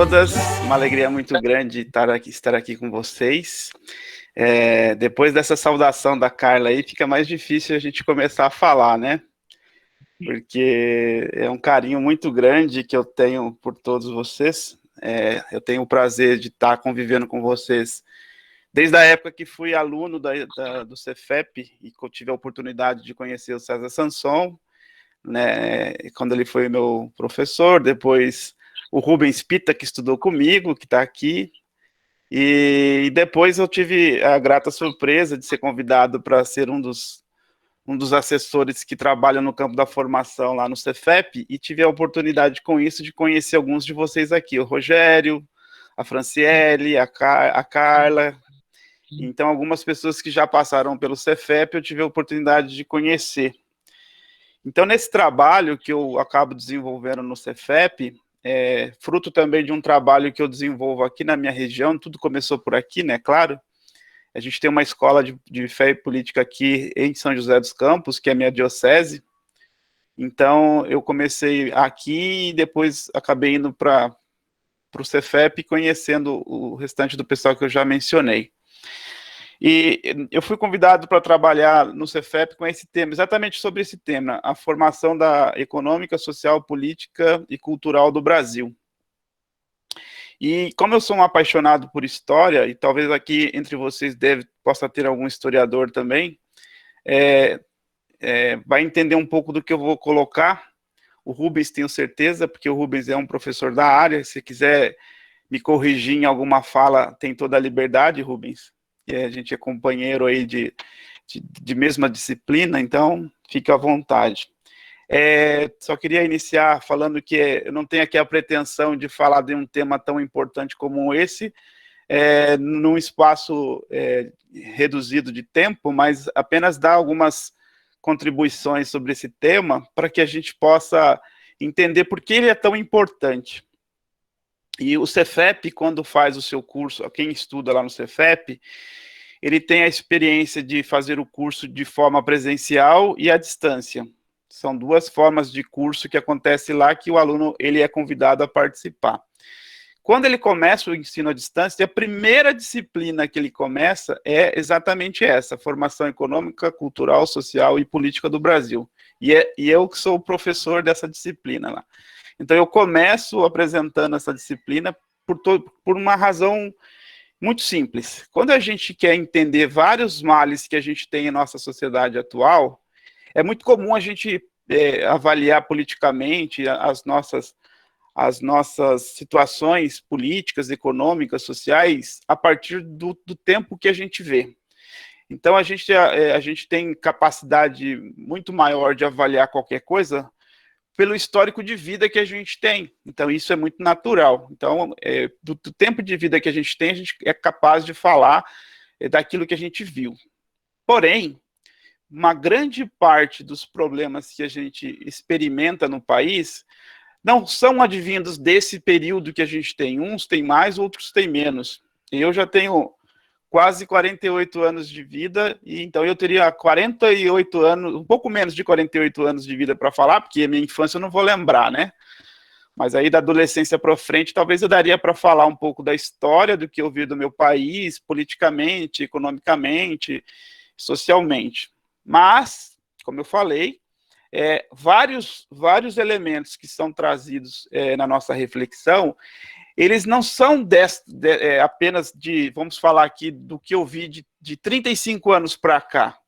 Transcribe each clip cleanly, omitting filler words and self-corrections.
todas, uma alegria muito grande estar aqui com vocês. Depois dessa saudação da Carla aí, fica mais difícil a gente começar a falar, né? Porque é um carinho muito grande que eu tenho por todos vocês. Eu tenho o prazer de estar convivendo com vocês desde a época que fui aluno do Cefep e que eu tive a oportunidade de conhecer o César Sanson, né, quando ele foi meu professor, depois o Rubens Pita, que estudou comigo, que está aqui, e depois eu tive a grata surpresa de ser convidado para ser um dos assessores que trabalham no campo da formação lá no Cefep, e tive a oportunidade com isso de conhecer alguns de vocês aqui, o Rogério, a Franciele, a Carla. Então, algumas pessoas que já passaram pelo Cefep, eu tive a oportunidade de conhecer. Então, nesse trabalho que eu acabo desenvolvendo no Cefep, fruto também de um trabalho que eu desenvolvo aqui na minha região, tudo começou por aqui, né, claro. A gente tem uma escola de fé e política aqui em São José dos Campos, que é a minha diocese. Então, eu comecei aqui e depois acabei indo para o Cefep, conhecendo o restante do pessoal que eu já mencionei. E eu fui convidado para trabalhar no Cefep com esse tema, exatamente sobre esse tema, a formação da econômica, social, política e cultural do Brasil. E como eu sou um apaixonado por história, e talvez aqui entre vocês possa ter algum historiador também, vai entender um pouco do que eu vou colocar. O Rubens, tenho certeza, porque o Rubens é um professor da área. Se quiser me corrigir em alguma fala, tem toda a liberdade, Rubens. E a gente é companheiro aí de mesma disciplina, então fique à vontade. Só queria iniciar falando que eu não tenho aqui a pretensão de falar de um tema tão importante como esse, num espaço reduzido de tempo, mas apenas dar algumas contribuições sobre esse tema para que a gente possa entender por que ele é tão importante. E o Cefep, quando faz o seu curso, quem estuda lá no Cefep, ele tem a experiência de fazer o curso de forma presencial e à distância. São duas formas de curso que acontece lá que o aluno ele é convidado a participar. Quando ele começa o ensino à distância, a primeira disciplina que ele começa é exatamente essa, formação econômica, cultural, social e política do Brasil. E eu que sou o professor dessa disciplina lá. Então, eu começo apresentando essa disciplina por uma razão muito simples. Quando a gente quer entender vários males que a gente tem em nossa sociedade atual, é muito comum a gente avaliar politicamente as nossas situações políticas, econômicas, sociais, a partir do tempo que a gente vê. Então, a gente tem capacidade muito maior de avaliar qualquer coisa pelo histórico de vida que a gente tem. Então, isso é muito natural. Então, do tempo de vida que a gente tem, a gente é capaz de falar daquilo que a gente viu. Porém, uma grande parte dos problemas que a gente experimenta no país não são advindos desse período que a gente tem. Uns têm mais, outros têm menos. Eu já tenho quase 48 anos de vida, e então eu teria 48 anos, um pouco menos de 48 anos de vida para falar, porque a minha infância eu não vou lembrar, né? Mas aí da adolescência para frente, talvez eu daria para falar um pouco da história do que eu vi do meu país, politicamente, economicamente, socialmente. Mas, como eu falei, vários elementos que são trazidos na nossa reflexão, eles não são apenas vamos falar aqui do que eu vi de 35 anos para cá.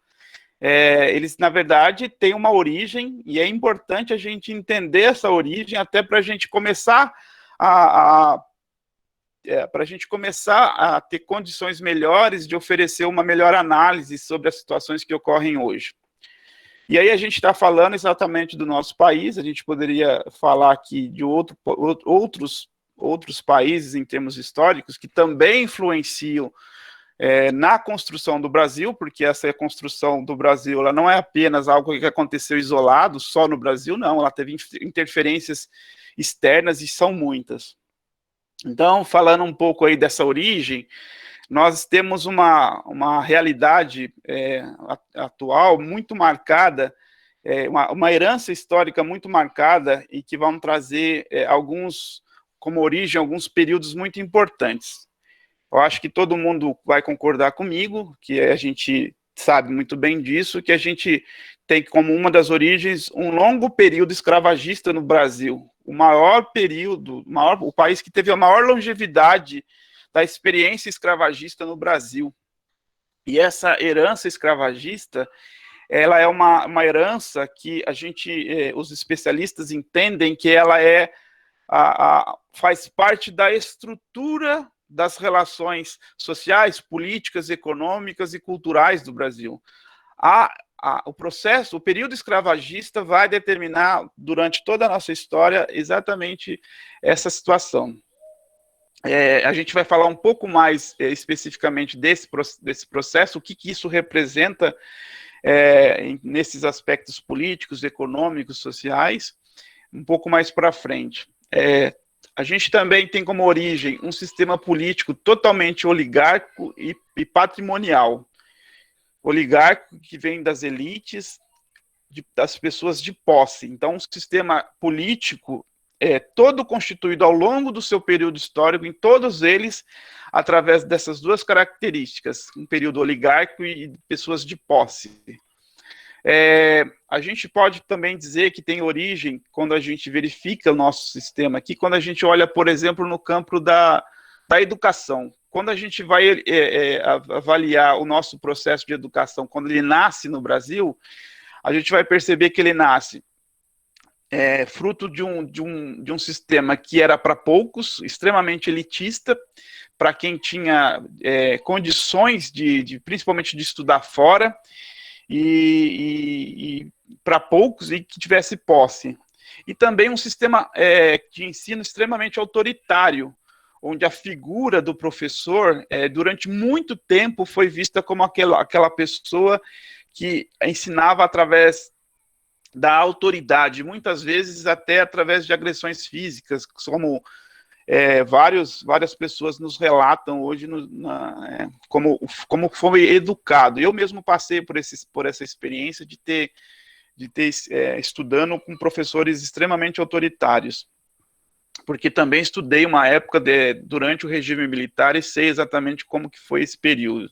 Eles, na verdade, têm uma origem, e é importante a gente entender essa origem, até para a gente começar a ter condições melhores de oferecer uma melhor análise sobre as situações que ocorrem hoje. E aí a gente está falando exatamente do nosso país, a gente poderia falar aqui de outros países em termos históricos que também influenciam na construção do Brasil, porque essa construção do Brasil ela não é apenas algo que aconteceu isolado, só no Brasil, não, ela teve interferências externas e são muitas. Então, falando um pouco aí dessa origem, nós temos uma realidade atual muito marcada, uma herança histórica muito marcada e que vão trazer alguns como origem alguns períodos muito importantes. Eu acho que todo mundo vai concordar comigo, que a gente sabe muito bem disso, que a gente tem como uma das origens um longo período escravagista no Brasil. O maior período, o país que teve a maior longevidade da experiência escravagista no Brasil. E essa herança escravagista, ela é uma herança que os especialistas entendem que ela faz parte da estrutura das relações sociais, políticas, econômicas e culturais do Brasil. O período escravagista vai determinar, durante toda a nossa história, exatamente essa situação. A gente vai falar um pouco mais especificamente desse processo, o que isso representa nesses aspectos políticos, econômicos, sociais, um pouco mais para frente. A gente também tem como origem um sistema político totalmente oligárquico e patrimonial. Oligárquico que vem das elites, das pessoas de posse. Então, um sistema político todo constituído ao longo do seu período histórico, em todos eles, através dessas duas características, um período oligárquico e pessoas de posse. A gente pode também dizer que tem origem, quando a gente verifica o nosso sistema aqui, quando a gente olha, por exemplo, no campo da educação. Quando a gente vai avaliar o nosso processo de educação, quando ele nasce no Brasil, a gente vai perceber que ele nasce fruto de um sistema que era para poucos, extremamente elitista, para quem tinha condições principalmente de estudar fora, e para poucos e que tivesse posse. E também um sistema de ensino extremamente autoritário, onde a figura do professor, durante muito tempo, foi vista como aquela pessoa que ensinava através da autoridade, muitas vezes até através de agressões físicas, como várias pessoas nos relatam hoje como foi educado. Eu mesmo passei por essa experiência de ter estudando com professores extremamente autoritários, porque também estudei uma época durante o regime militar e sei exatamente como que foi esse período.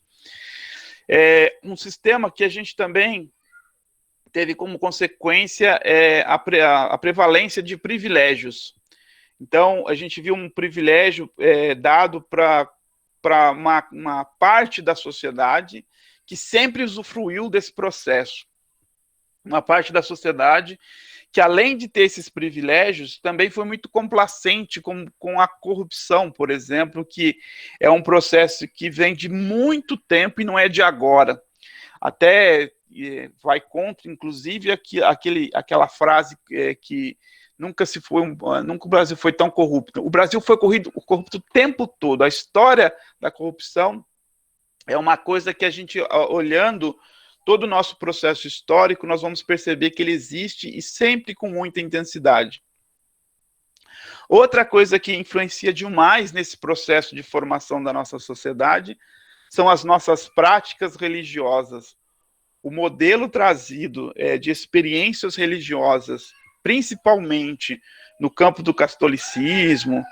Um sistema que a gente também teve como consequência a prevalência de privilégios. Então, a gente viu um privilégio dado para uma parte da sociedade que sempre usufruiu desse processo. Uma parte da sociedade que, além de ter esses privilégios, também foi muito complacente com a corrupção, por exemplo, que é um processo que vem de muito tempo e não é de agora. Até vai contra, inclusive, aquela frase que nunca o Brasil foi tão corrupto. O Brasil foi corrupto o tempo todo. A história da corrupção é uma coisa que a gente, olhando todo o nosso processo histórico, nós vamos perceber que ele existe e sempre com muita intensidade. Outra coisa que influencia demais nesse processo de formação da nossa sociedade são as nossas práticas religiosas. O modelo trazido de experiências religiosas, principalmente no campo do catolicismo,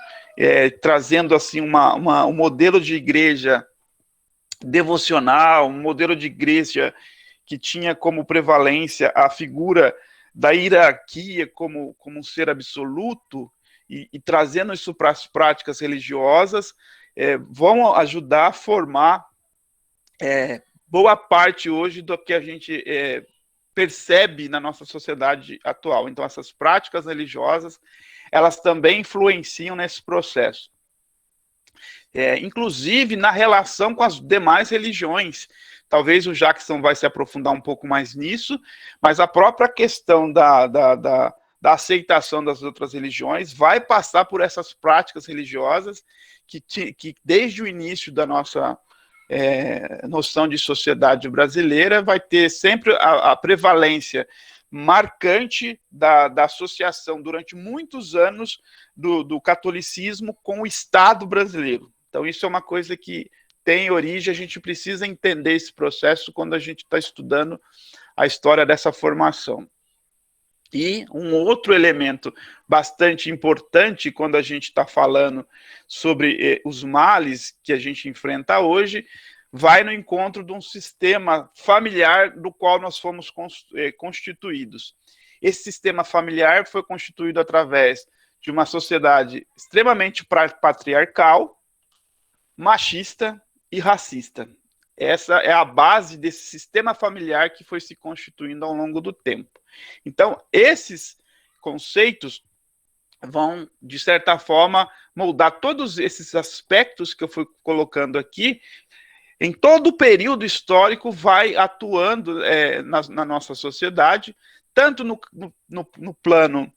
trazendo assim um modelo de igreja devocional, um modelo de igreja que tinha como prevalência a figura da hierarquia como um ser absoluto, e trazendo isso para as práticas religiosas, vão ajudar a formar boa parte hoje do que a gente percebe na nossa sociedade atual. Então, essas práticas religiosas, elas também influenciam nesse processo. Inclusive na relação com as demais religiões. Talvez o Jackson vai se aprofundar um pouco mais nisso, mas a própria questão da aceitação das outras religiões vai passar por essas práticas religiosas que desde o início da nossa noção de sociedade brasileira vai ter sempre a prevalência marcante da associação durante muitos anos do catolicismo com o Estado brasileiro. Então isso é uma coisa que tem origem, a gente precisa entender esse processo quando a gente está estudando a história dessa formação. E um outro elemento bastante importante quando a gente está falando sobre os males que a gente enfrenta hoje, vai no encontro de um sistema familiar do qual nós fomos constituídos. Esse sistema familiar foi constituído através de uma sociedade extremamente patriarcal, machista e racista. Essa é a base desse sistema familiar que foi se constituindo ao longo do tempo. Então, esses conceitos vão, de certa forma, moldar todos esses aspectos que eu fui colocando aqui. Em todo o período histórico, vai atuando na nossa sociedade, tanto no plano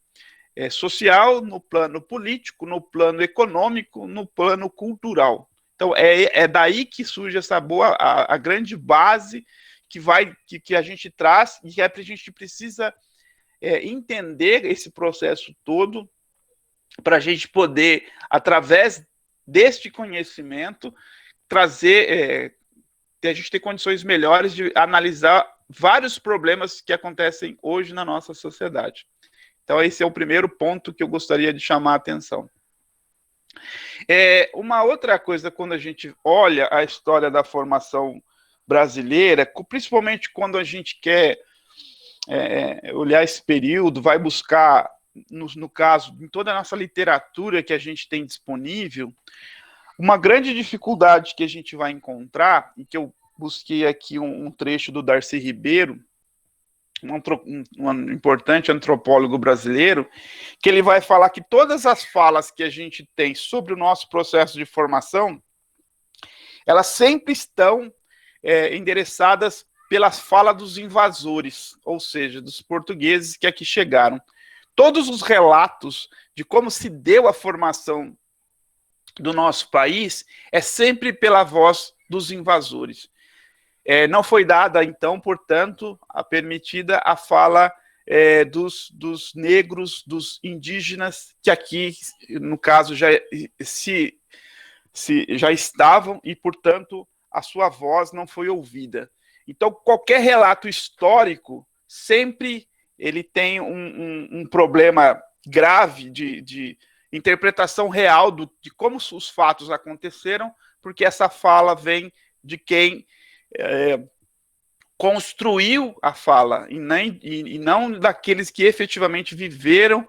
social, no plano político, no plano econômico, no plano cultural. Então, é daí que surge essa a grande base que a gente traz e que a gente precisa entender esse processo todo para a gente poder, através deste conhecimento, trazer, a gente ter condições melhores de analisar vários problemas que acontecem hoje na nossa sociedade. Então, esse é o primeiro ponto que eu gostaria de chamar a atenção. Uma outra coisa, quando a gente olha a história da formação brasileira, principalmente quando a gente quer olhar esse período, vai buscar, no caso, em toda a nossa literatura que a gente tem disponível, uma grande dificuldade que a gente vai encontrar, e que eu busquei aqui um trecho do Darcy Ribeiro, um importante antropólogo brasileiro, que ele vai falar que todas as falas que a gente tem sobre o nosso processo de formação, elas sempre estão endereçadas pelas falas dos invasores, ou seja, dos portugueses que aqui chegaram. Todos os relatos de como se deu a formação do nosso país é sempre pela voz dos invasores. Não foi dada, então, portanto, permitida a fala dos negros, dos indígenas, que aqui, no caso, já estavam e, portanto, a sua voz não foi ouvida. Então, qualquer relato histórico sempre ele tem um problema grave de interpretação real de como os fatos aconteceram, porque essa fala vem de quem construiu a fala e não daqueles que efetivamente viveram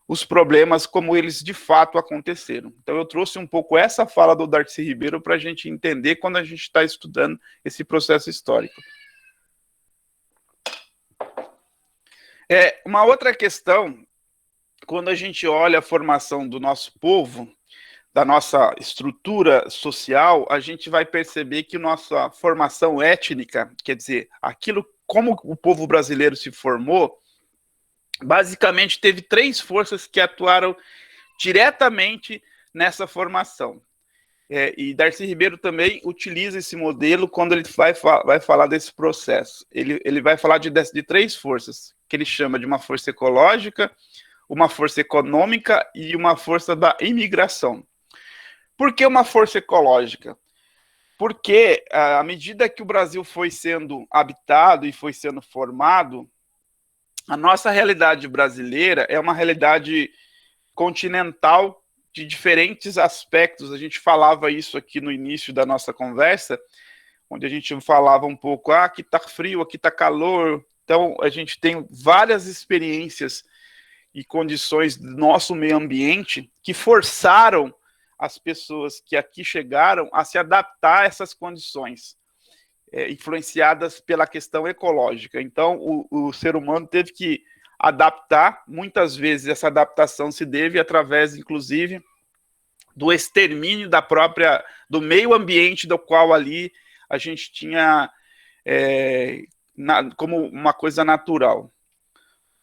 os problemas como eles de fato aconteceram. Então eu trouxe um pouco essa fala do Darcy Ribeiro para a gente entender quando a gente está estudando esse processo histórico. Uma outra questão, quando a gente olha a formação do nosso povo, da nossa estrutura social, a gente vai perceber que nossa formação étnica, quer dizer, aquilo como o povo brasileiro se formou, basicamente teve 3 forças que atuaram diretamente nessa formação. E Darcy Ribeiro também utiliza esse modelo quando ele vai falar desse processo. Ele vai falar de 3 forças, que ele chama de uma força ecológica, uma força econômica e uma força da imigração. Por que uma força ecológica? Porque à medida que o Brasil foi sendo habitado e foi sendo formado, a nossa realidade brasileira é uma realidade continental de diferentes aspectos. A gente falava isso aqui no início da nossa conversa, onde a gente falava um pouco, aqui está frio, aqui está calor. Então, a gente tem várias experiências e condições do nosso meio ambiente que forçaram as pessoas que aqui chegaram a se adaptar a essas condições, influenciadas pela questão ecológica. Então, o ser humano teve que adaptar, muitas vezes essa adaptação se deve através, inclusive, do extermínio do meio ambiente do qual ali a gente tinha como uma coisa natural.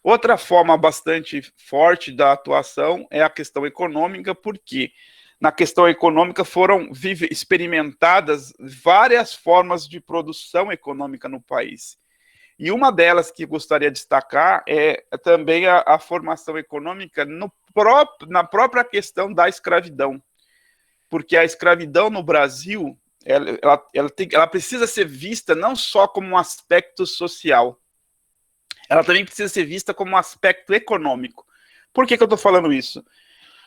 Outra forma bastante forte da atuação é a questão econômica, porque na questão econômica foram experimentadas várias formas de produção econômica no país. E uma delas que gostaria de destacar é também a formação econômica na própria questão da escravidão. Porque a escravidão no Brasil, ela precisa ser vista não só como um aspecto social, ela também precisa ser vista como um aspecto econômico. Por que eu estou falando isso?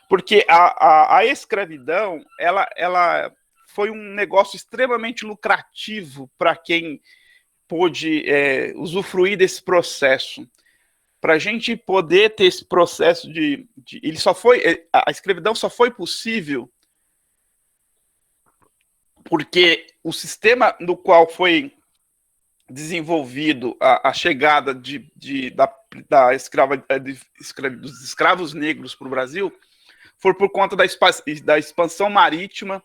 Porque a escravidão, ela foi um negócio extremamente lucrativo para quem pôde usufruir desse processo. Para a gente poder ter esse processo ele só foi, a escravidão só foi possível porque o sistema no qual foi desenvolvido a chegada dos escravos negros para o Brasil foi por conta da expansão marítima,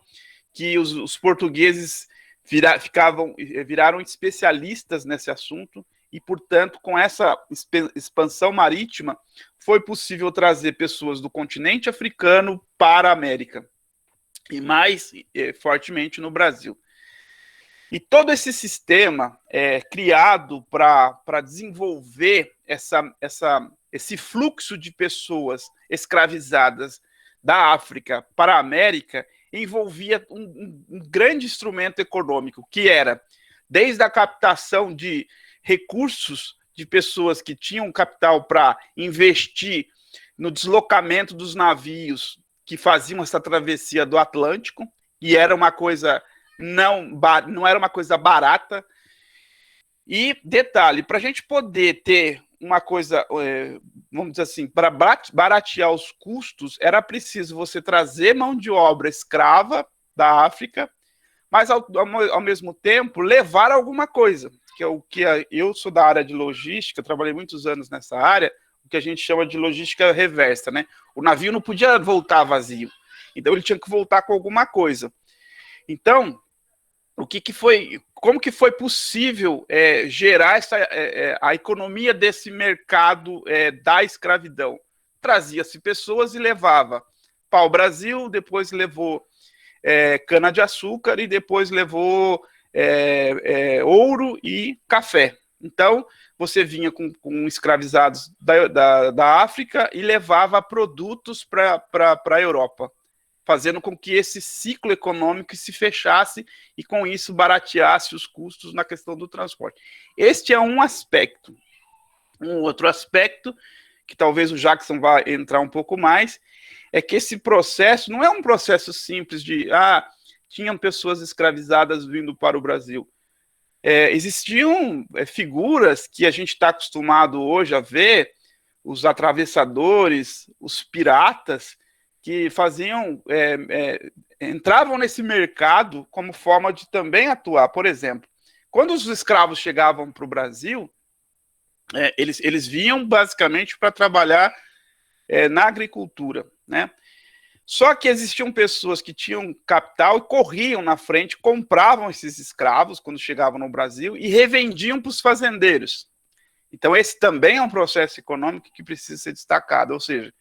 que os portugueses viraram especialistas nesse assunto, e, portanto, com essa expansão marítima, foi possível trazer pessoas do continente africano para a América, e mais fortemente no Brasil. E todo esse sistema criado para desenvolver esse fluxo de pessoas escravizadas da África para a América envolvia um grande instrumento econômico, que era desde a captação de recursos de pessoas que tinham capital para investir no deslocamento dos navios que faziam essa travessia do Atlântico, e era uma coisa não era uma coisa barata. E detalhe, para a gente poder ter uma coisa, vamos dizer assim, para baratear os custos, era preciso você trazer mão de obra escrava da África, mas ao mesmo tempo levar alguma coisa, que é o que eu sou da área de logística, trabalhei muitos anos nessa área, o que a gente chama de logística reversa, né? O navio não podia voltar vazio, então ele tinha que voltar com alguma coisa. Então, como que foi possível gerar a economia desse mercado da escravidão? Trazia-se pessoas e levava para o Brasil, depois levou cana-de-açúcar e depois levou ouro e café. Então, você vinha com escravizados da África e levava produtos para a Europa, fazendo com que esse ciclo econômico se fechasse e, com isso, barateasse os custos na questão do transporte. Este é um aspecto. Um outro aspecto, que talvez o Jackson vá entrar um pouco mais, é que esse processo não é um processo simples de, tinham pessoas escravizadas vindo para o Brasil. Existiam figuras que a gente está acostumado hoje a ver, os atravessadores, os piratas, que faziam, entravam nesse mercado como forma de também atuar. Por exemplo, quando os escravos chegavam para o Brasil, eles vinham basicamente para trabalhar na agricultura, né? Só que existiam pessoas que tinham capital e corriam na frente, compravam esses escravos quando chegavam no Brasil e revendiam para os fazendeiros. Então esse também é um processo econômico que precisa ser destacado, ou seja,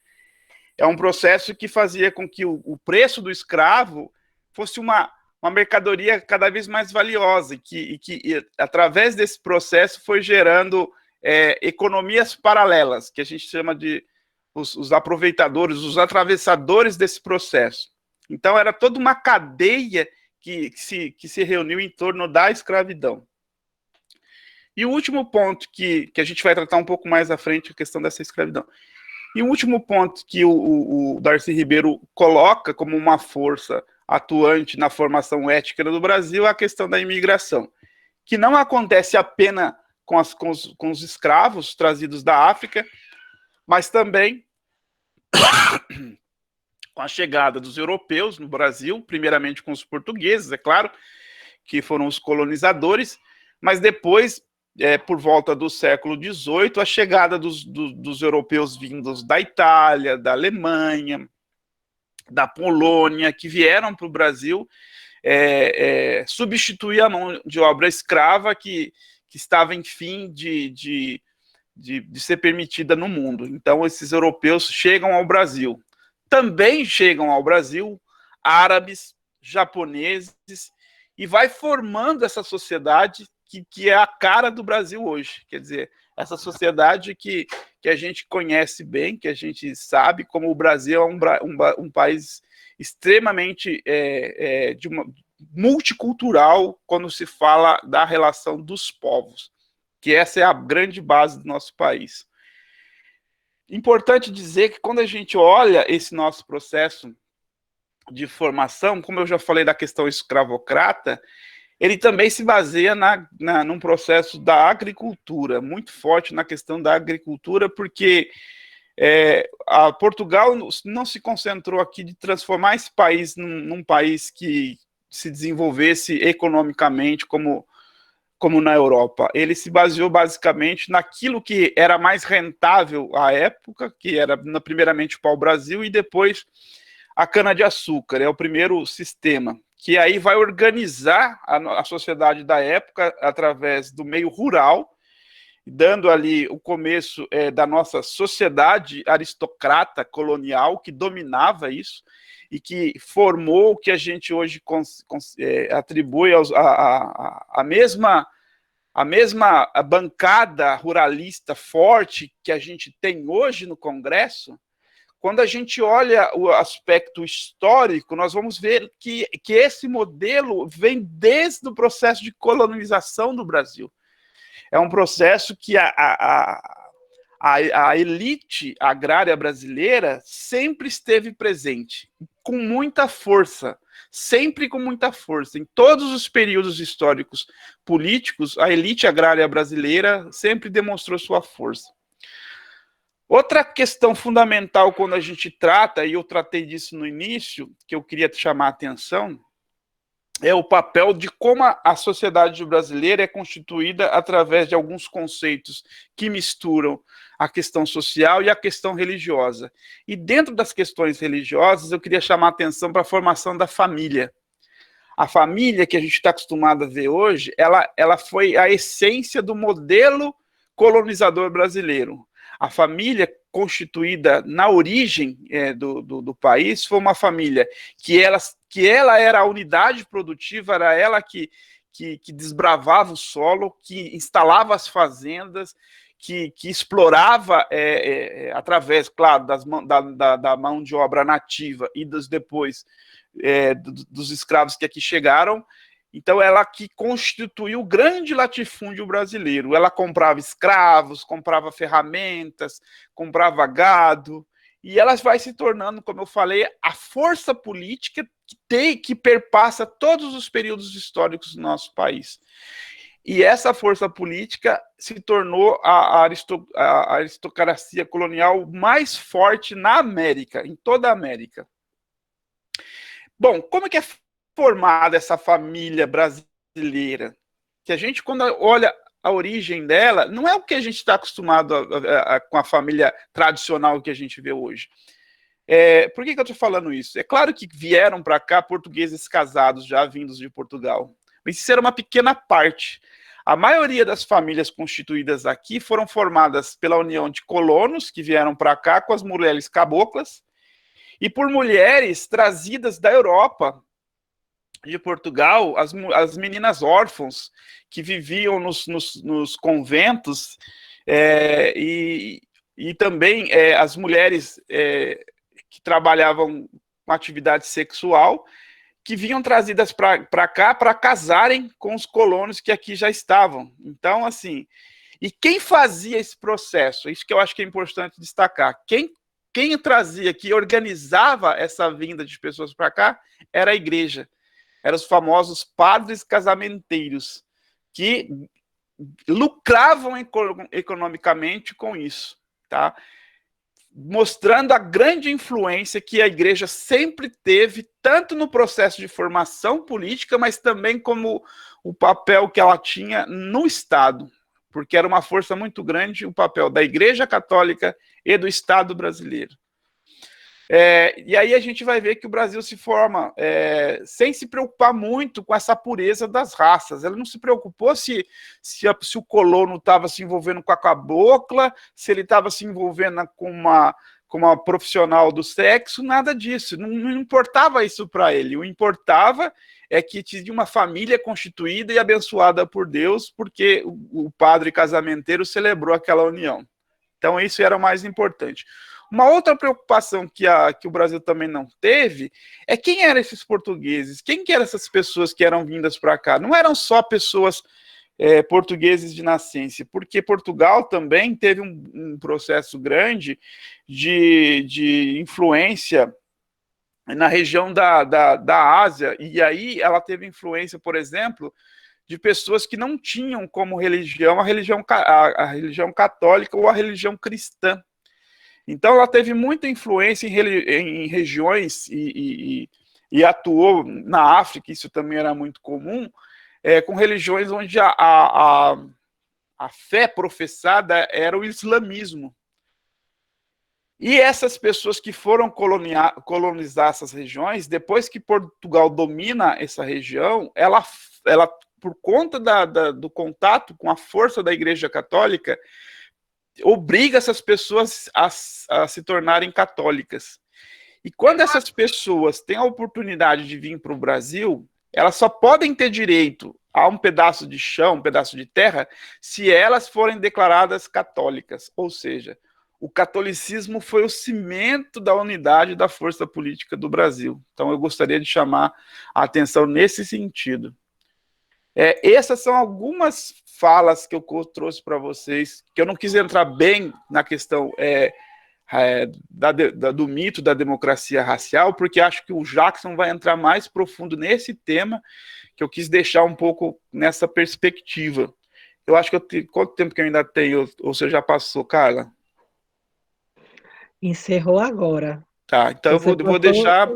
é um processo que fazia com que o preço do escravo fosse uma mercadoria cada vez mais valiosa, e que através desse processo foi gerando economias paralelas, que a gente chama de os aproveitadores, os atravessadores desse processo. Então era toda uma cadeia que se reuniu em torno da escravidão. E o último ponto que a gente vai tratar um pouco mais à frente, a questão dessa escravidão. E o último ponto que o Darcy Ribeiro coloca como uma força atuante na formação ética do Brasil é a questão da imigração, que não acontece apenas com os escravos trazidos da África, mas também com a chegada dos europeus no Brasil, primeiramente com os portugueses, é claro, que foram os colonizadores, mas depois, por volta do século XVIII, a chegada dos europeus vindos da Itália, da Alemanha, da Polônia, que vieram para o Brasil substituir a mão de obra escrava que estava em fim de ser permitida no mundo. Então, esses europeus chegam ao Brasil. Também chegam ao Brasil árabes, japoneses, e vai formando essa sociedade que é a cara do Brasil hoje. Quer dizer, essa sociedade que a gente conhece bem, que a gente sabe como o Brasil é um país extremamente multicultural quando se fala da relação dos povos. que essa é a grande base do nosso país. Importante dizer que quando a gente olha esse nosso processo de formação, como eu já falei da questão escravocrata, ele também se baseia num processo da agricultura, muito forte na questão da agricultura, porque a Portugal não se concentrou aqui de transformar esse país num país que se desenvolvesse economicamente como na Europa. Ele se baseou basicamente naquilo que era mais rentável à época, que era primeiramente o pau-brasil e depois a cana-de-açúcar. É o primeiro sistema, que aí vai organizar a sociedade da época através do meio rural, dando ali o começo da nossa sociedade aristocrata colonial, que dominava isso, e que formou o que a gente hoje atribui a mesma bancada ruralista forte que a gente tem hoje no Congresso. Quando a gente olha o aspecto histórico, nós vamos ver que esse modelo vem desde o processo de colonização do Brasil. É um processo que a elite agrária brasileira sempre esteve presente, com muita força, sempre com muita força. Em todos os períodos históricos políticos, a elite agrária brasileira sempre demonstrou sua força. Outra questão fundamental quando a gente trata, e eu tratei disso no início, que eu queria chamar a atenção, é o papel de como a sociedade brasileira é constituída através de alguns conceitos que misturam a questão social e a questão religiosa. E dentro das questões religiosas, eu queria chamar a atenção para a formação da família. A família que a gente está acostumado a ver hoje, ela foi a essência do modelo colonizador brasileiro. A família constituída na origem do país foi uma família que ela era a unidade produtiva, era ela que desbravava o solo, que instalava as fazendas, que explorava através, claro, da mão de obra nativa e depois dos escravos que aqui chegaram. Então, ela que constituiu o grande latifúndio brasileiro. Ela comprava escravos, comprava ferramentas, comprava gado, e ela vai se tornando, como eu falei, a força política que perpassa todos os períodos históricos do nosso país. E essa força política se tornou a aristocracia colonial mais forte na América, em toda a América. Bom, como que é formada essa família brasileira? Que a gente, quando olha a origem dela, não é o que a gente está acostumado com a família tradicional que a gente vê hoje. Por que eu estou falando isso? É claro que vieram para cá portugueses casados, já vindos de Portugal, mas isso era uma pequena parte. A maioria das famílias constituídas aqui foram formadas pela união de colonos que vieram para cá com as mulheres caboclas e por mulheres trazidas da Europa, de Portugal, as meninas órfãos que viviam nos conventos e também as mulheres que trabalhavam com atividade sexual, que vinham trazidas para cá para casarem com os colonos que aqui já estavam. Então, assim, e quem fazia esse processo? Isso que eu acho que é importante destacar. Quem trazia, que organizava essa vinda de pessoas para cá, era a igreja. Eram os famosos padres casamenteiros, que lucravam economicamente com isso, tá? Mostrando a grande influência que a igreja sempre teve, tanto no processo de formação política, mas também como o papel que ela tinha no Estado, porque era uma força muito grande o papel da Igreja Católica e do Estado brasileiro. E aí a gente vai ver que o Brasil se forma sem se preocupar muito com essa pureza das raças. Ele não se preocupou se o colono estava se envolvendo com a cabocla, se ele estava se envolvendo com uma profissional do sexo, nada disso. Não importava isso para ele. O importava é que tinha uma família constituída e abençoada por Deus, porque o padre casamenteiro celebrou aquela união. Então isso era o mais importante. Uma outra preocupação que o Brasil também não teve é quem eram esses portugueses, quem que eram essas pessoas que eram vindas para cá. Não eram só pessoas portugueses de nascença, porque Portugal também teve um processo grande de influência na região da Ásia, e aí ela teve influência, por exemplo, de pessoas que não tinham como religião a religião católica ou a religião cristã. Então ela teve muita influência em regiões e atuou na África, isso também era muito comum, com religiões onde a fé professada era o islamismo. E essas pessoas que foram colonizar essas regiões, depois que Portugal domina essa região, ela por conta do contato com a força da Igreja Católica, obriga essas pessoas a se tornarem católicas. E quando essas pessoas têm a oportunidade de vir para o Brasil, elas só podem ter direito a um pedaço de chão, um pedaço de terra, se elas forem declaradas católicas. Ou seja, o catolicismo foi o cimento da unidade da força política do Brasil. Então eu gostaria de chamar a atenção nesse sentido. Essas são algumas falas que eu trouxe para vocês, que eu não quis entrar bem na questão do mito da democracia racial, porque acho que o Jackson vai entrar mais profundo nesse tema, que eu quis deixar um pouco nessa perspectiva. Eu acho que quanto tempo que eu ainda tenho, ou você já passou, Carla? Encerrou agora. Tá, então eu vou deixar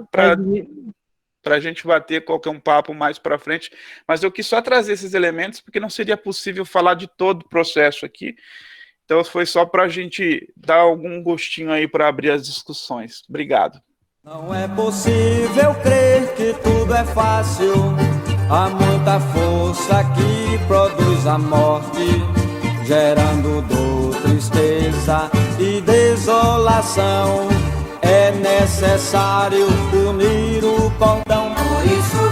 para a gente bater qualquer papo mais para frente, mas eu quis só trazer esses elementos, porque não seria possível falar de todo o processo aqui, então foi só para a gente dar algum gostinho aí para abrir as discussões. Obrigado. Não é possível crer que tudo é fácil, há muita força que produz a morte, gerando dor, tristeza e desolação. É necessário unir o cordão. Por isso